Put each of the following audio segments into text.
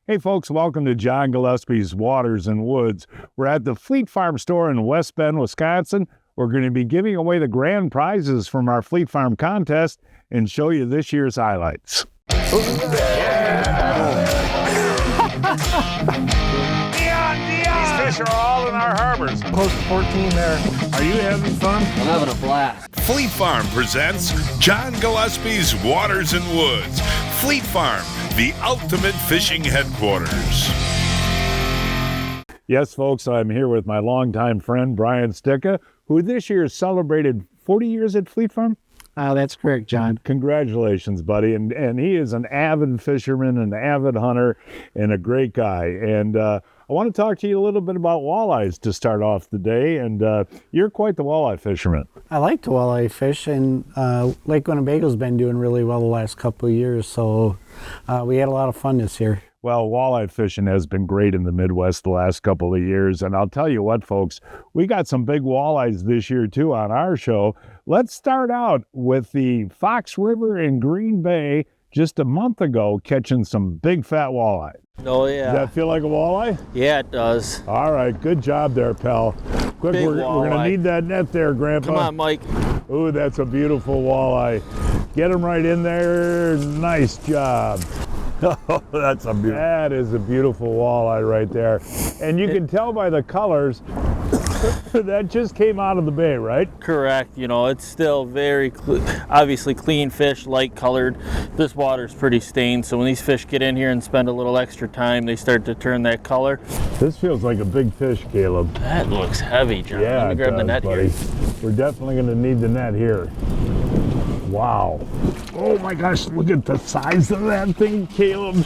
Hey folks, welcome to John Gillespie's Waters and Woods. We're at the Fleet Farm store in West Bend, Wisconsin. We're going to be giving away the grand prizes from our Fleet Farm contest and show you this year's highlights. These fish are all in our harbors. Close to 14 there. Are you having fun? I'm having a blast. Fleet Farm presents John Gillespie's Waters and Woods. Fleet Farm, the ultimate fishing headquarters. Yes, folks, I'm here with my longtime friend, Brian Sticka, who this year celebrated 40 years at Fleet Farm. That's correct, John. Congratulations, buddy. And he is an avid fisherman, an avid hunter, and a great guy. And I want to talk to you a little bit about walleyes to start off the day. And you're quite the walleye fisherman. I like to walleye fish, and Lake Winnebago's been doing really well the last couple of years, so we had a lot of fun this year. Well, walleye fishing has been great in the Midwest the last couple of years. And I'll tell you what, folks, we got some big walleyes this year, too, on our show. Let's start out with the Fox River in Green Bay just a month ago, catching some big fat walleye. Oh, yeah. Does that feel like a walleye? Yeah, it does. All right, good job there, pal. Quick, Big we're going to walleye. need that net there, Grandpa. Come on, Mike. Ooh, that's a beautiful walleye. Get him right in there. Nice job. Oh, that's a beautiful. That is a beautiful walleye right there. And you can tell by the colors that just came out of the bay, right? Correct. You know, it's still very obviously clean fish, light colored. This water's pretty stained, so when these fish get in here and spend a little extra time, they start to turn that color. This feels like a big fish, Caleb. That looks heavy, John. Yeah, Let me grab the net buddy. here. We're definitely going to need the net here. Wow. Oh my gosh, look at the size of that thing, Caleb.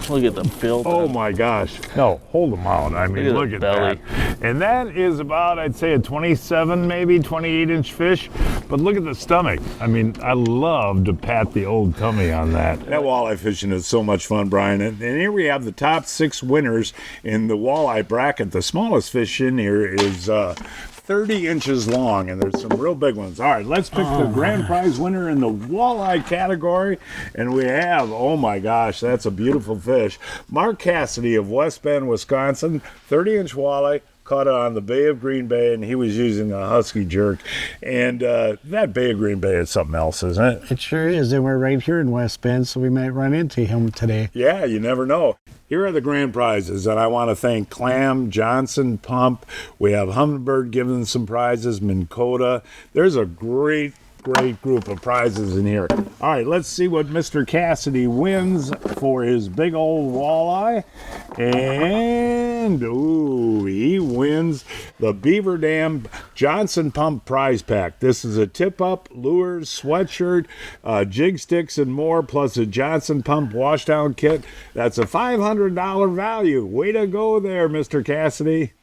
Look at the build. Oh my gosh. No, hold them out. I mean, look at belly. that. And that is about, I'd say, a 27, maybe 28-inch fish. But look at the stomach. I mean, I love to pat the old tummy on that. That walleye fishing is so much fun, Brian. And here we have the top 6 winners in the walleye bracket. The smallest fish in here is 30 inches long, and there's some real big ones. All right, let's pick the grand prize winner in the walleye category. And we have, oh my gosh, that's a beautiful fish. Mark Cassidy of West Bend, Wisconsin, 30-inch walleye. Caught it on the Bay of Green Bay, and he was using a Husky jerk. And that Bay of Green Bay is something else, isn't it? It sure is, and we're right here in West Bend, so we might run into him today. Yeah, you never know. Here are the grand prizes, and I want to thank Clam, Johnson Pump. We have Humminbird giving some prizes, Minn Kota. There's a great group of prizes in here. All right, let's see what Mr. Cassidy wins for his big old walleye. And, ooh, he wins the Beaver Dam Johnson Pump prize pack. This is a tip-up, lures, sweatshirt, jig sticks, and more, plus a Johnson Pump washdown kit. That's a $500 value. Way to go there, Mr. Cassidy.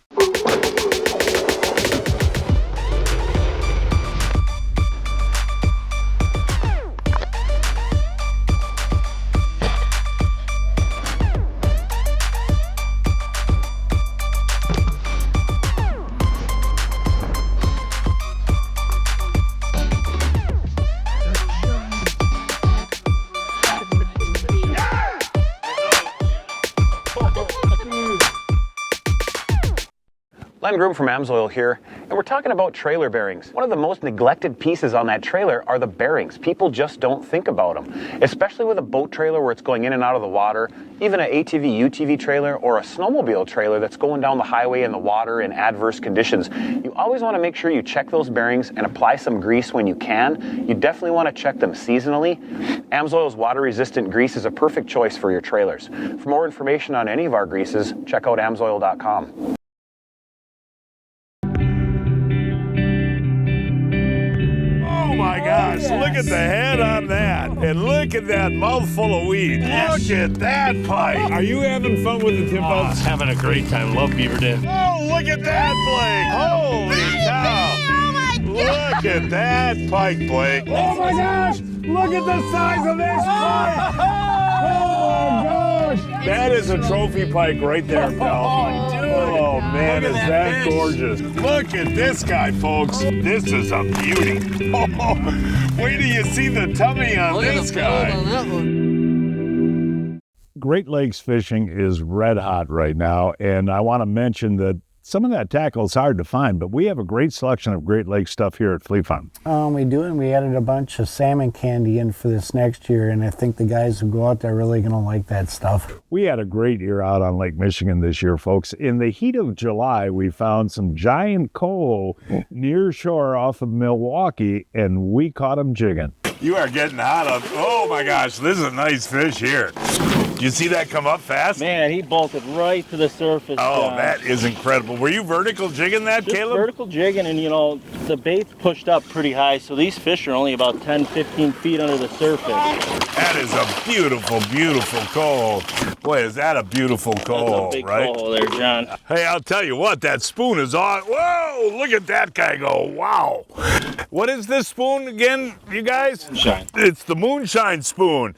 Len Groom from Amsoil here, and we're talking about trailer bearings. One of the most neglected pieces on that trailer are the bearings. People just don't think about them, especially with a boat trailer where it's going in and out of the water, even an ATV, UTV trailer, or a snowmobile trailer that's going down the highway in the water in adverse conditions. You always want to make sure you check those bearings and apply some grease when you can. You definitely want to check them seasonally. Amsoil's water-resistant grease is a perfect choice for your trailers. For more information on any of our greases, check out amsoil.com. Oh my gosh, look at the head on that. And look at that mouthful of weed. Look at that pike. Are you having fun with the tip-ups? Having a great time. Love Beaver Dam. Oh, look at that, Blake. Holy cow. Oh my God. Look at that pike, Blake. Oh my gosh, look at the size of this pike. Oh gosh. That is a trophy pike right there, pal. Oh, dude. Oh man, is that fish. gorgeous. Look at this guy, folks. This is a beauty. Oh, wait till you see the tummy on this guy. Great Lakes fishing is red hot right now, and I want to mention that some of that tackle is hard to find, but we have a great selection of Great Lakes stuff here at Fleet Farm. We do, and we added a bunch of salmon candy in for this next year, and I think the guys who go out there are really going to like that stuff. We had a great year out on Lake Michigan this year, folks. In the heat of July, we found some giant coho near shore off of Milwaukee, and we caught them jigging. You are getting hot up. Oh my gosh, this is a nice fish here. Did you see that come up fast? Man, he bolted right to the surface. Oh, that is incredible. Were you vertical jigging that, Just Caleb? vertical jigging, and you know, the bait's pushed up pretty high, so these fish are only about 10, 15 feet under the surface. That is a beautiful, beautiful coho. Boy, is that a beautiful coho, That's a big right? coho there, John. Hey, I'll tell you what, that spoon is on. Whoa, look at that guy go. Wow. What is this spoon again, you guys? Moonshine. It's the moonshine spoon.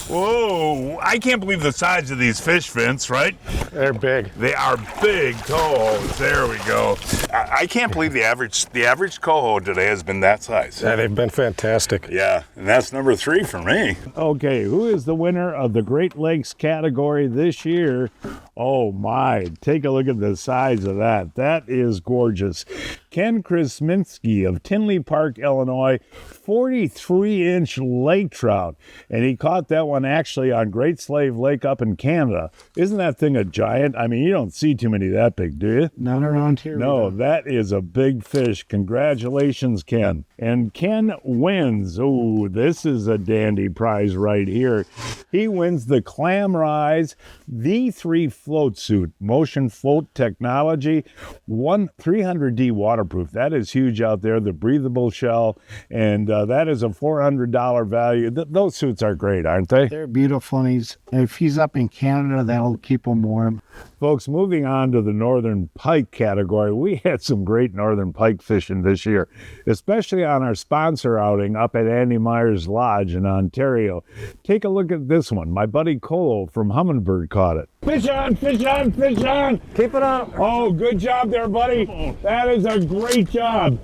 Whoa, I can't believe the size of these fish, Vince, right? They're big. They are big cohos. There we go. I can't believe the average coho today has been that size. Yeah, they've been fantastic. Yeah, and that's number 3 for me. Okay, who is the winner of the Great Lakes category this year? Oh my, take a look at the size of that. That is gorgeous. Ken Krasminski of Tinley Park, Illinois, 43-inch lake trout. And he caught that one actually on Great Slave Lake up in Canada. Isn't that thing a giant? I mean, you don't see too many that big, do you? Not around here. No, that is a big fish. Congratulations, Ken. And Ken wins. Oh, this is a dandy prize right here. He wins the Clam Rise V3 float suit, motion float technology, 300D waterproof. That is huge out there, the breathable shell, and that is a $400 value. Those suits are great, aren't they? They're beautiful, and if he's up in Canada, that'll keep him warm. Folks, moving on to the northern pike category, we had some great northern pike fishing this year, especially on our sponsor outing up at Andy Meyer's Lodge in Ontario. Take a look at this one. My buddy Cole from Humminbird caught it. Fish on, fish on, fish on. Keep it up. Oh, good job there, buddy. That is a great job.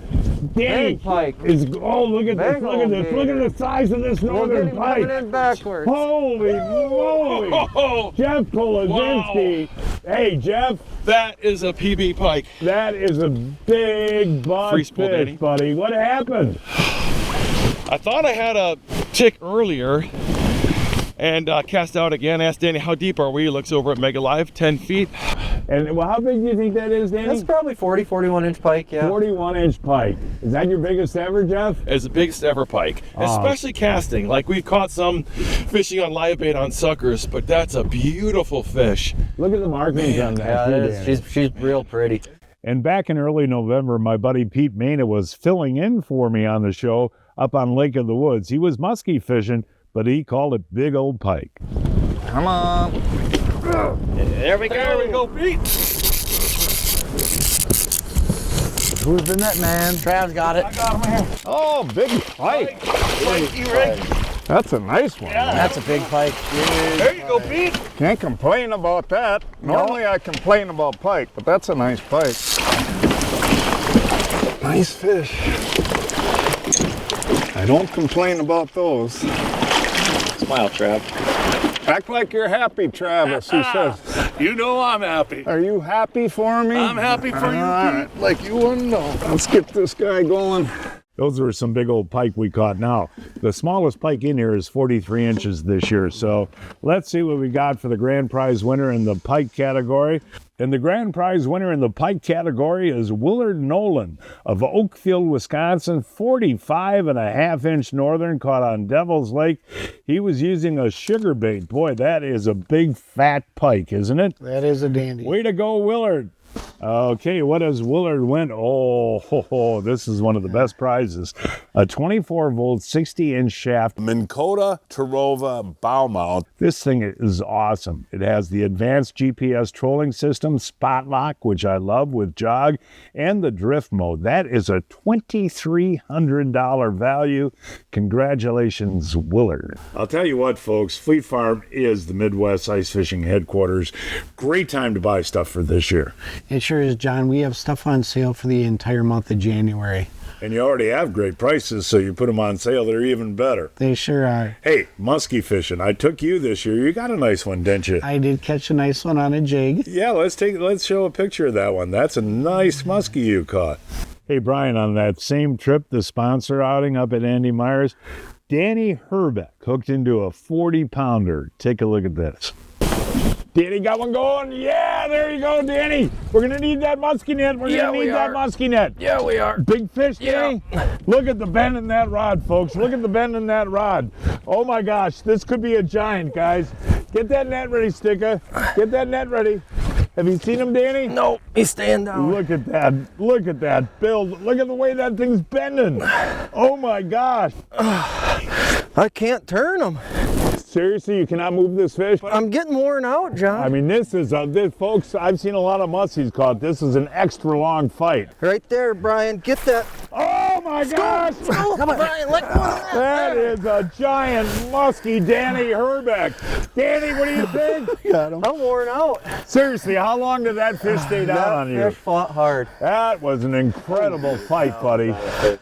Danny Big pike. Oh, look at this, look at this. Look at the size of this northern pike. In backwards. Holy moly. Jeff Kolozinski. Hey, Jeff. That is a PB pike. That is a big butt Free spool, fish, Danny. buddy. What happened? I thought I had a tick earlier and cast out again. Asked Danny, how deep are we? He looks over at Mega Live, 10 feet. And well, how big do you think that is, Danny? That's probably 40, 41-inch pike, yeah. 41-inch pike. Is that your biggest ever, Jeff? It's the biggest ever pike, especially casting. Like, we've caught some fishing on live bait on suckers, but that's a beautiful fish. Look at the markings on that. Yeah, too, it Danny. is. She's real pretty. And back in early November, my buddy Pete Mena was filling in for me on the show up on Lake of the Woods. He was musky fishing, but he called it big old pike. Come on. There we go. There we go, Pete. Who's the net man? Trav's got it. Oh, big pike. That's a nice one. That's a big pike. There you go, Pete. Can't complain about that. Normally I complain about pike, but that's a nice pike. Nice fish. I don't complain about those. Smile, Trav. Act like you're happy, Travis, he says. You know I'm happy. Are you happy for me? I'm happy for you, All right, like you wouldn't know. Let's get this guy going. Those are some big old pike we caught. Now, the smallest pike in here is 43 inches this year. So let's see what we got for the grand prize winner in the pike category. And the grand prize winner in the pike category is Willard Nolan of Oakfield, Wisconsin, 45.5-inch northern caught on Devil's Lake. He was using a sugar bait. Boy, that is a big fat pike, isn't it? That is a dandy. Way to go, Willard. Okay, what does Willard win? Oh, this is one of the best prizes. A 24-volt, 60-inch shaft Minn Kota Tarova bow mount. This thing is awesome. It has the advanced GPS trolling system, spot lock, which I love with jog, and the drift mode. That is a $2,300 value. Congratulations, Willard. I'll tell you what, folks, Fleet Farm is the Midwest ice fishing headquarters. Great time to buy stuff for this year. It sure is, John. We have stuff on sale for the entire month of January. And you already have great prices, so you put them on sale, they're even better. They sure are. Hey, musky fishing. I took you this year. You got a nice one, didn't you? I did catch a nice one on a jig. Yeah, let's show a picture of that one. That's a nice musky you caught. Hey, Brian, on that same trip, the sponsor outing up at Andy Myers, Danny Herbeck hooked into a 40-pounder. Take a look at this. Danny got one going. Yeah, there you go, Danny. We're going to need that musky net. We're going to need that musky net. Yeah, we are. Big fish, Danny. Look at the bend in that rod, folks. Look at the bend in that rod. Oh, my gosh. This could be a giant, guys. Get that net ready, Sticka. Get that net ready. Have you seen him, Danny? No, he's staying down. Look at that. Look at that build. Look at the way that thing's bending. Oh, my gosh. I can't turn him. Seriously, you cannot move this fish? I'm getting worn out, John. I mean, this, folks, I've seen a lot of muskies caught. This is an extra long fight. Right there, Brian. Get that. Oh my gosh! Come on, Brian. Let go of that. That is a giant muskie, Danny Herbeck. Danny, what do you think? Got him. I'm worn out. Seriously, how long did that fish stay down on you? That fish fought hard. That was an incredible fight, buddy.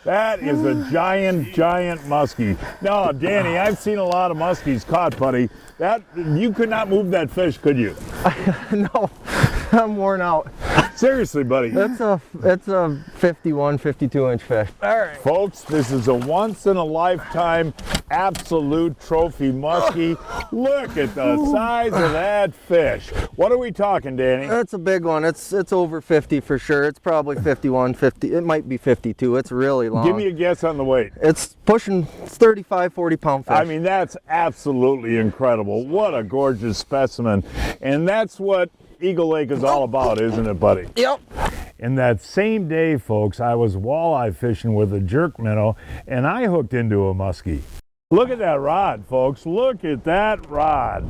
That is a giant muskie. No, Danny, I've seen a lot of muskies caught, buddy. That you could not move that fish, could you? No, I'm worn out. Seriously, buddy. It's a 51, 52-inch fish. All right. Folks, this is a once-in-a-lifetime absolute trophy muskie. Look at the size of that fish. What are we talking, Danny? That's a big one. It's over 50 for sure. It's probably 51, 50. It might be 52. It's really long. Give me a guess on the weight. It's pushing 35, 40-pound fish. I mean, that's absolutely incredible. What a gorgeous specimen. And that's what Eagle Lake is all about, isn't it, buddy? Yep. And that same day, folks, I was walleye fishing with a jerk minnow, and I hooked into a muskie. Look at that rod, folks. Look at that rod.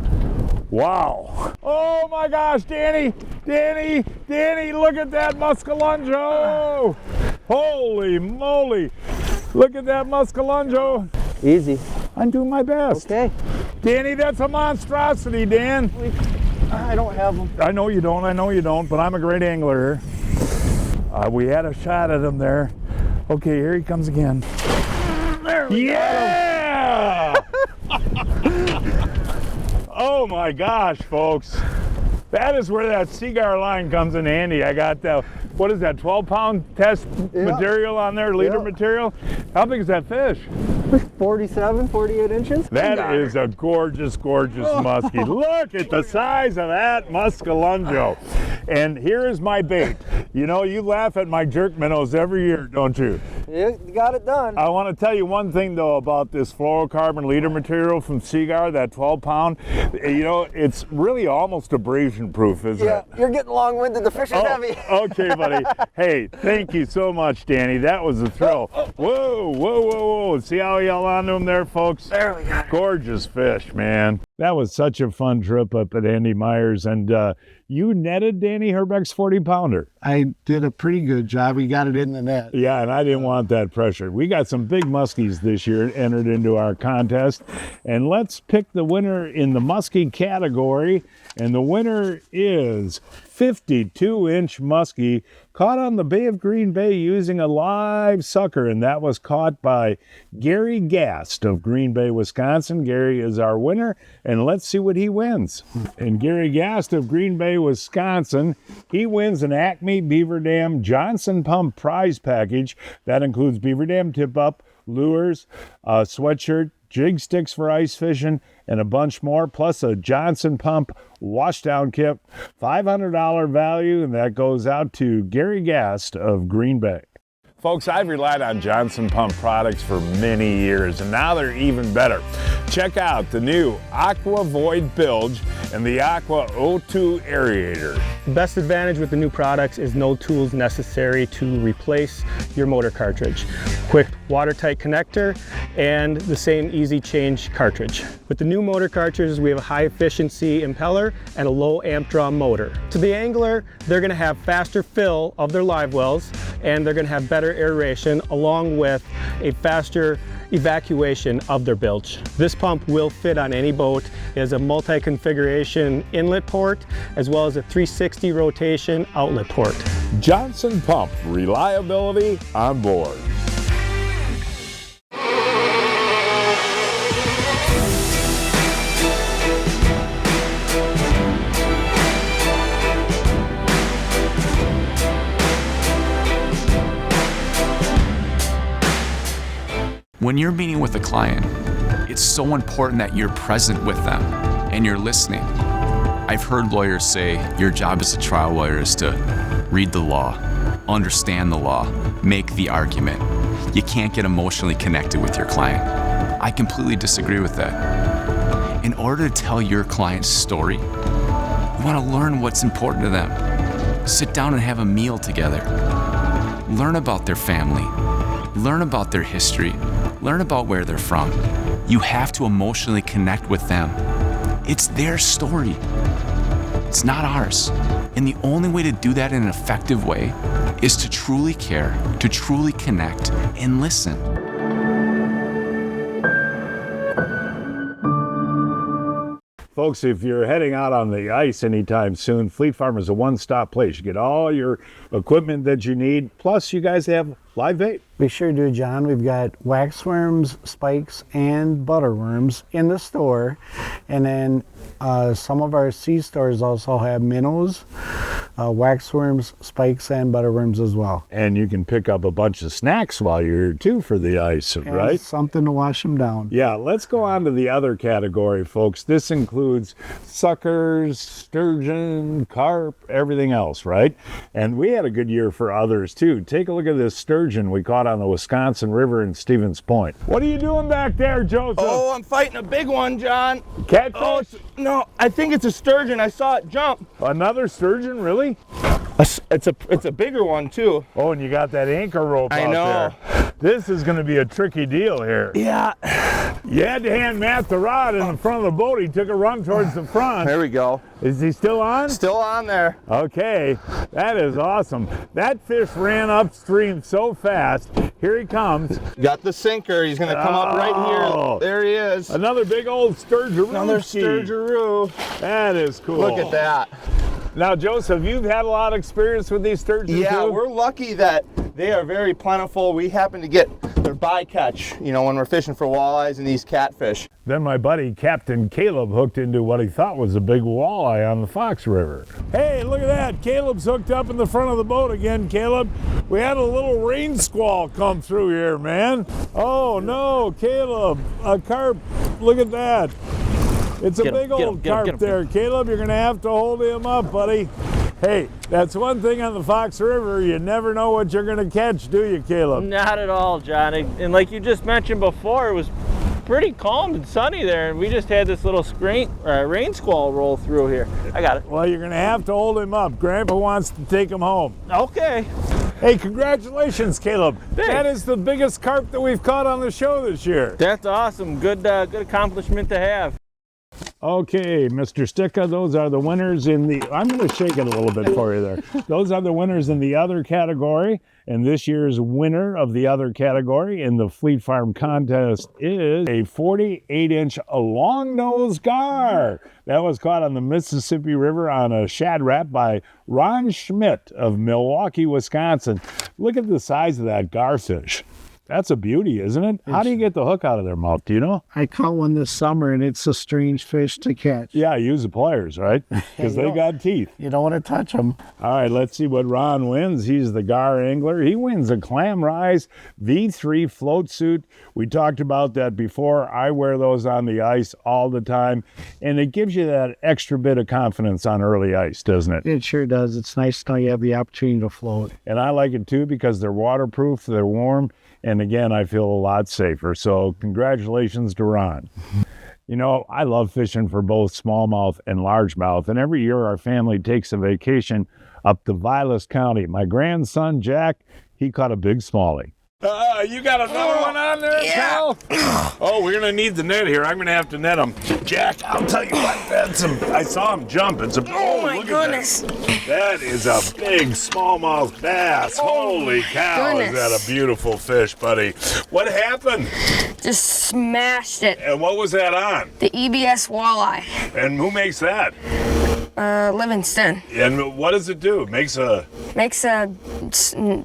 Wow. Oh my gosh, Danny, look at that muscalungo. Holy moly. Look at that muscalungo. Easy. I'm doing my best. Okay. Danny, that's a monstrosity, Dan. I don't have them. I know you don't, but I'm a great angler here. We had a shot at him there. Okay, here he comes again. There we Yeah! Oh my gosh, folks. That is where that cigar line comes in handy. I got that, what is that, 12-pound test material on there, leader material? How big is that fish? 47, 48 inches. That is a gorgeous muskie. Look at the size of that muscalungo. And here is my bait. You know, you laugh at my jerk minnows every year, don't you? You got it done. I want to tell you one thing, though, about this fluorocarbon leader material from Seagar, that 12-pound. You know, it's really almost abrasion-proof, isn't it? You're getting long-winded. The fish is heavy. Okay, buddy. Hey, thank you so much, Danny. That was a thrill. Whoa. See how he held on to him there, folks? There we go. Gorgeous fish, man. That was such a fun trip up at Andy Myers, and you netted Danny Herbeck's 40-pounder. I did a pretty good job. We got it in the net. Yeah, and I didn't want that pressure. We got some big muskies this year entered into our contest, and let's pick the winner in the muskie category, and the winner is 52-inch muskie caught on the Bay of Green Bay using a live sucker, and that was caught by Gary Gast of Green Bay, Wisconsin. Gary is our winner, and let's see what he wins. And Gary Gast of Green Bay, Wisconsin, he wins an Acme Beaver Dam Johnson Pump prize package. That includes Beaver Dam tip-up, lures, a sweatshirt, jig sticks for ice fishing, and a bunch more, plus a Johnson Pump washdown kit. $500 value, and that goes out to Gary Gast of Green Bay. Folks, I've relied on Johnson Pump products for many years, and now they're even better. Check out the new Aqua Void Bilge and the Aqua O2 Aerator. The best advantage with the new products is no tools necessary to replace your motor cartridge. Quick watertight connector and the same easy change cartridge. With the new motor cartridges, we have a high efficiency impeller and a low amp draw motor. To the angler, they're going to have faster fill of their live wells, and they're going to have better aeration along with a faster evacuation of their bilge. This pump will fit on any boat. It has a multi-configuration inlet port as well as a 360 rotation outlet port. Johnson Pump, reliability on board. When you're meeting with a client, it's so important that you're present with them and you're listening. I've heard lawyers say your job as a trial lawyer is to read the law, understand the law, make the argument. You can't get emotionally connected with your client. I completely disagree with that. In order to tell your client's story, you want to learn what's important to them. Sit down and have a meal together. Learn about their family. Learn about their history. Learn about where they're from. You have to emotionally connect with them. It's their story. It's not ours. And the only way to do that in an effective way is to truly care, to truly connect, and listen. Folks, if you're heading out on the ice anytime soon, Fleet Farm is a one-stop place. You get all your equipment that you need, plus you guys have live bait. We sure do, John. We've got waxworms, spikes, and butterworms in the store. And then some of our sea stores also have minnows, waxworms, spikes, and butterworms as well. And you can pick up a bunch of snacks while you're here, too, for the ice, And right? something to wash them down. Yeah, let's go on to the other category, folks. This includes suckers, sturgeon, carp, everything else, right? And we had a good year for others, too. Take a look at this sturgeon we caught on the Wisconsin River in Stevens Point. What are you doing back there, Joseph? Oh, I'm fighting a big one, John. Catfish? Oh, no, I think it's a sturgeon. I saw it jump. Another sturgeon, really? It's a bigger one, too. Oh, and you got that anchor rope I out know. there. This is going to be a tricky deal here. Yeah. You had to hand Matt the rod in the front of the boat. He took a run towards the front. There we go. Is he still on? Still on there. Okay, that is awesome. That fish ran upstream so fast. Here he comes. Got the sinker. He's going to come up right Oh. here. There he is. Another big old sturgeon. Another sturgeon. That is cool. Look at that. Now, Joseph, you've had a lot of experience with these sturgeons, Yeah, too? we're lucky that they are very plentiful. We happen to get their bycatch, when we're fishing for walleyes and these catfish. Then my buddy Captain Caleb hooked into what he thought was a big walleye on the Fox River. Hey, look at that. Caleb's hooked up in the front of the boat again, Caleb. We had a little rain squall come through here, man. Oh, no, Caleb, a carp. Look at that. It's a big old carp there. Caleb, you're going to have to hold him up, buddy. Hey, that's one thing on the Fox River. You never know what you're going to catch, do you, Caleb? Not at all, John. And like you just mentioned before, it was pretty calm and sunny there, and we just had this little rain squall roll through here. I got it. Well, you're going to have to hold him up. Grandpa wants to take him home. Okay. Hey, congratulations, Caleb. Thanks. That is the biggest carp that we've caught on the show this year. That's awesome. Good accomplishment to have. Okay, Mr. Sticka, those are the winners in the, I'm going to shake it a little bit for you there. Those are the winners in the other category, and this year's winner of the other category in the Fleet Farm contest is a 48-inch long-nose gar. That was caught on the Mississippi River on a shad rap by Ron Schmidt of Milwaukee, Wisconsin. Look at the size of that garfish. That's a beauty, isn't it? How do you get the hook out of their mouth? Do you know? I caught one this summer, and it's a strange fish to catch. Yeah, use the pliers, right? Because they got teeth. You don't want to touch them. All right, let's see what Ron wins. He's the gar angler. He wins a Clam Rise V3 float suit. We talked about that before. I wear those on the ice all the time, and it gives you that extra bit of confidence on early ice, doesn't it? It sure does. It's nice to know you have the opportunity to float. And I like it too because they're waterproof, they're warm, and again, I feel a lot safer. So congratulations to Ron. You know, I love fishing for both smallmouth and largemouth, and every year our family takes a vacation up to Vilas County. My grandson, Jack, he caught a big smallie. You got another one on there, pal? Oh, we're gonna need the net here. I'm gonna have to net them. Jack, I'll tell you what, I saw him jump. It's a my goodness. That is a big smallmouth bass. Holy cow, is that a beautiful fish, buddy. What happened? Just smashed it. And what was that on? The EBS walleye. And who makes that? Livingston. And what does it do? Makes a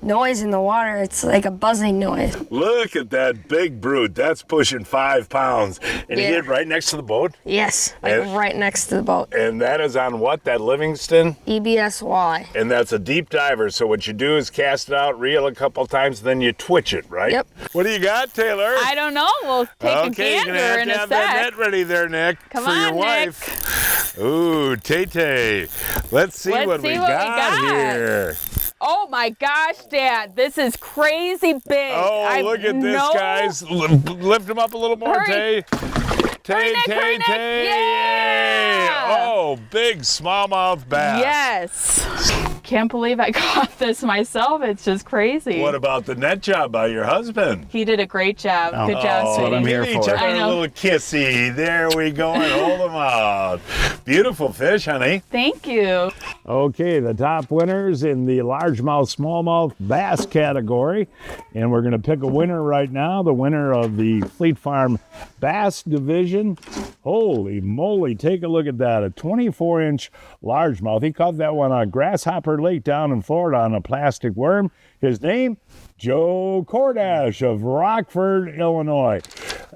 noise in the water. It's like a buzzing noise. Look at that big brute. That's pushing 5 pounds. And he hit right next to the boat? Yes, right next to the boat. And that is on what, that Livingston? EBS walleye. And that's a deep diver. So what you do is cast it out, reel a couple times, then you twitch it, right? Yep. What do you got, Taylor? I don't know. We'll take a gander you're gonna have in to a have sec. that net ready there, Nick, Come for on, your wife. Ooh, Tay-Tay. Let's see what we got here. Oh my gosh, Dad, this is crazy big. Oh, look at this, guys. Lift him up a little more, Tay. Tay. Yeah! Oh, big smallmouth bass. Yes. Can't believe I caught this myself. It's just crazy. What about the net job by your husband? He did a great job. Good job, sweetie. I'm here for. I know. A little kissy. There we go. And hold them out. Beautiful fish, honey. Thank you. Okay, the top winners in the largemouth, smallmouth bass category. And we're going to pick a winner right now. The winner of the Fleet Farm Bass Division. Holy moly, take a look at that. A 24-inch largemouth. He caught that one on Grasshopper Lake down in Florida on a plastic worm. His name, Joe Cordash of Rockford, Illinois.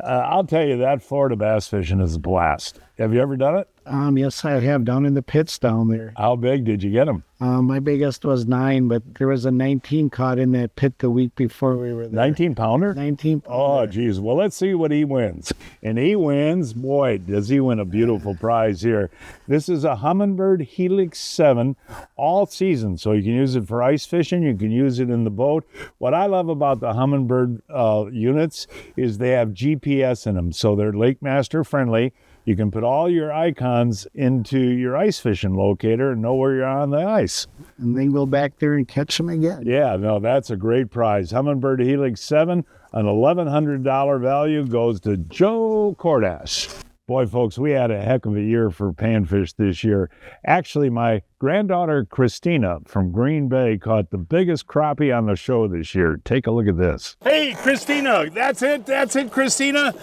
I'll tell you, that Florida bass fishing is a blast. Have you ever done it? Yes, I have, down in the pits down there. How big did you get them? My biggest was 9, but there was a 19 caught in that pit the week before we were there. 19-pounder? 19 pounder. Oh, geez. Well, let's see what he wins. And he wins, boy, does he win a beautiful prize here. This is a Humminbird Helix 7 all season. So you can use it for ice fishing. You can use it in the boat. What I love about the Humminbird units is they have GPS in them. So they're Lake Master friendly. You can put all your icons into your ice fishing locator and know where you're on the ice. And then go back there and catch them again. Yeah, no, that's a great prize. Humminbird Helix 7, an $1,100 value goes to Joe Cordash. Boy, folks, we had a heck of a year for panfish this year. Actually, my granddaughter, Christina, from Green Bay, caught the biggest crappie on the show this year. Take a look at this. Hey, Christina, that's it, Christina?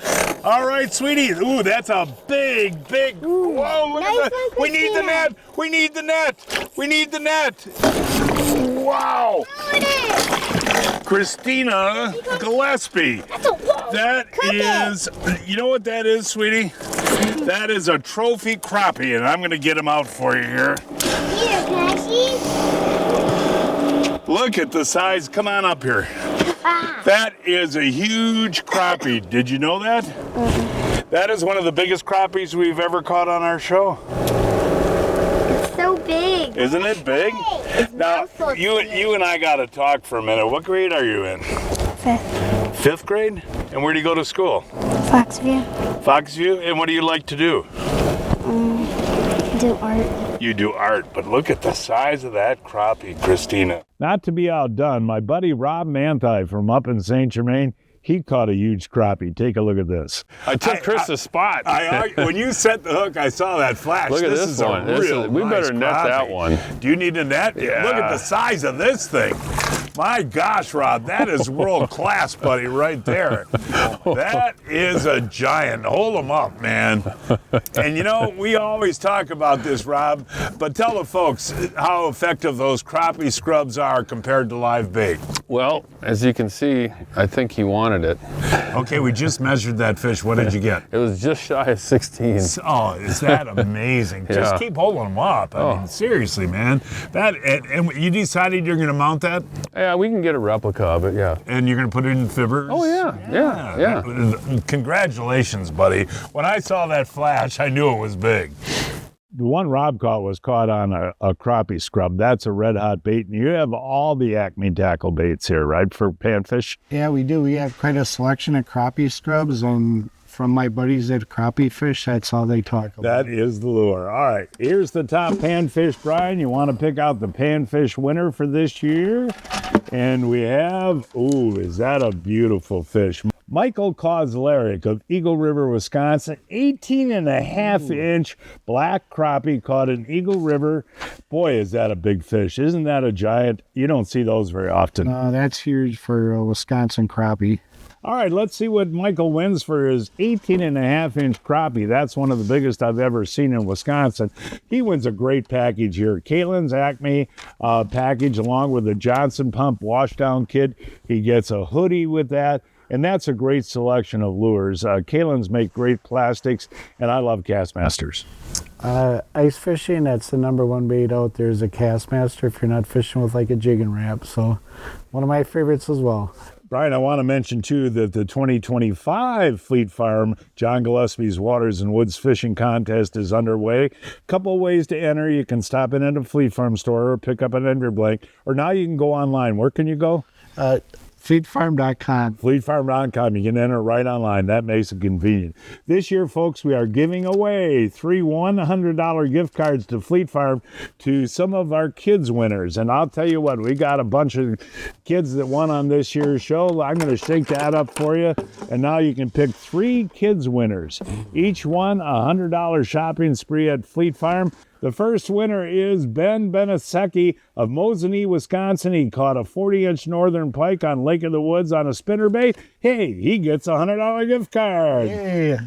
All right, sweetie. Ooh, that's a big, whoa, look at that. We need the net. We need the net. Wow. Christina Gillespie. That is, you know what that is, sweetie? That is a trophy crappie, and I'm going to get him out for you here. Here, can I see? Look at the size. Come on up here. That is a huge crappie. Did you know that? That is one of the biggest crappies we've ever caught on our show. It's so big. Isn't it big? Now, you and I got to talk for a minute. What grade are you in? 5th. 5th grade? And where do you go to school? Foxview. Foxview? And what do you like to do? Do art. You do art, but look at the size of that crappie, Christina. Not to be outdone, my buddy Rob Manthei from up in St. Germain, he caught a huge crappie. Take a look at this. I took Chris's spot. When you set the hook, I saw that flash. Look at this one. We better net that one. Do you need a net? Yeah. Look at the size of this thing. My gosh, Rob, that is world class, buddy, right there. That is a giant. Hold them up, man. And you know, we always talk about this, Rob, but tell the folks how effective those crappie scrubs are compared to live bait. Well, as you can see, I think he wanted it. Okay, we just measured that fish. What did you get? It was just shy of 16. Oh, is that amazing? Yeah. Just keep holding them up. I mean, seriously, man. That and you decided you're going to mount that? Yeah, we can get a replica of it, yeah. And you're going to put it in fibbers? Oh, yeah. Congratulations, buddy. When I saw that flash, I knew it was big. The one Rob caught was caught on a crappie scrub. That's a red hot bait. And you have all the Acme tackle baits here, right, for panfish? Yeah, we do. We have quite a selection of crappie scrubs, and from my buddies that crappie fish, that's all they talk about. That is the lure. All right, here's the top panfish, Brian. You want to pick out the panfish winner for this year? And we have, ooh, is that a beautiful fish? Michael Kozlerick of Eagle River, Wisconsin, 18.5-inch black crappie caught in Eagle River. Boy, is that a big fish. Isn't that a giant? You don't see those very often. That's huge for Wisconsin crappie. All right, let's see what Michael wins for his 18.5-inch crappie. That's one of the biggest I've ever seen in Wisconsin. He wins a great package here. Kalen's Acme package along with the Johnson Pump washdown kit. He gets a hoodie with that. And that's a great selection of lures. Kalen's make great plastics, and I love Castmasters. Ice fishing, that's the #1 bait out there is a Castmaster if you're not fishing with like a jig and wrap. So one of my favorites as well. Brian, I want to mention too that the 2025 Fleet Farm John Gillespie's Waters and Woods Fishing Contest is underway. A couple ways to enter. You can stop in at a Fleet Farm store or pick up an entry blank, or now you can go online. Where can you go? Fleetfarm.com. Fleetfarm.com. You can enter right online. That makes it convenient. This year, folks, we are giving away 3 $100 gift cards to Fleet Farm to some of our kids winners. And I'll tell you what, we got a bunch of kids that won on this year's show. I'm going to shake that up for you. And now you can pick 3 kids winners. Each one a $100 shopping spree at Fleet Farm. The first winner is Ben Benesecki of Mosinee, Wisconsin. He caught a 40-inch northern pike on Lake of the Woods on a spinnerbait. Hey, he gets a $100 gift card. Yeah.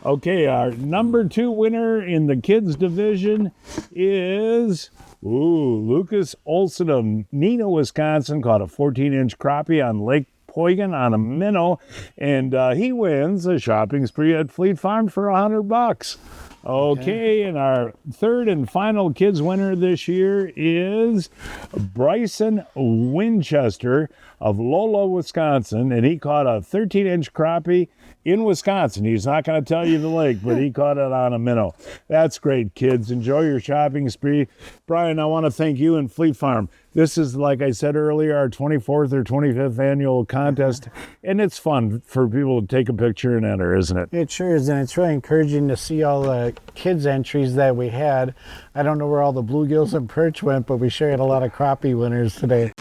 Okay, our number 2 winner in the kids division is Lucas Olson of Neenah, Wisconsin. Caught a 14-inch crappie on Lake Poygan on a minnow, and he wins a shopping spree at Fleet Farm for $100. Okay, and our third and final kids winner this year is Bryson Winchester of Lolo, Wisconsin, and he caught a 13-inch crappie in Wisconsin. He's not going to tell you the lake, but he caught it on a minnow. That's great, kids. Enjoy your shopping spree. Brian, I want to thank you and Fleet Farm. This is, like I said earlier, our 24th or 25th annual contest, and it's fun for people to take a picture and enter, isn't it? It sure is, and it's really encouraging to see all the kids' entries that we had. I don't know where all the bluegills and perch went, but we sure had a lot of crappie winners today.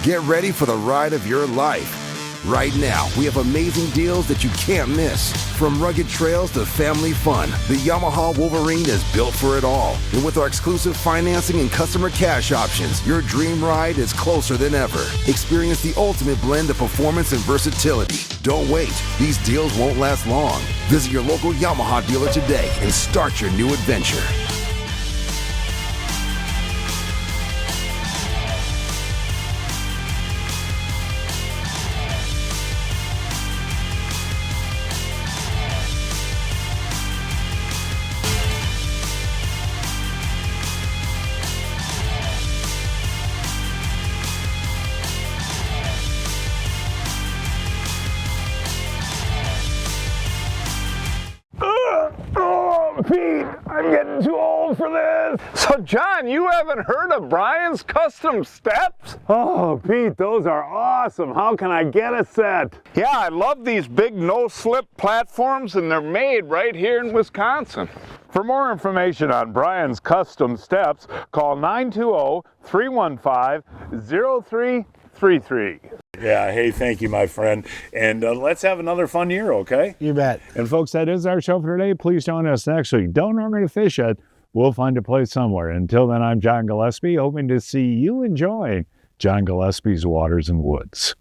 Get ready for the ride of your life. Right now, we have amazing deals that you can't miss. From rugged trails to family fun, the Yamaha Wolverine is built for it all. And with our exclusive financing and customer cash options, your dream ride is closer than ever. Experience the ultimate blend of performance and versatility. Don't wait. These deals won't last long. Visit your local Yamaha dealer today and start your new adventure. Pete, I'm getting too old for this. So, John, you haven't heard of Brian's Custom Steps? Oh, Pete, those are awesome. How can I get a set? Yeah, I love these big no-slip platforms, and they're made right here in Wisconsin. For more information on Brian's Custom Steps, call 920-315-0333. Yeah, hey, thank you, my friend. And let's have another fun year, okay? You bet. And folks, that is our show for today. Please join us next week. Don't remember to fish yet. We'll find a place somewhere. Until then, I'm John Gillespie, hoping to see you enjoying John Gillespie's Waters and Woods.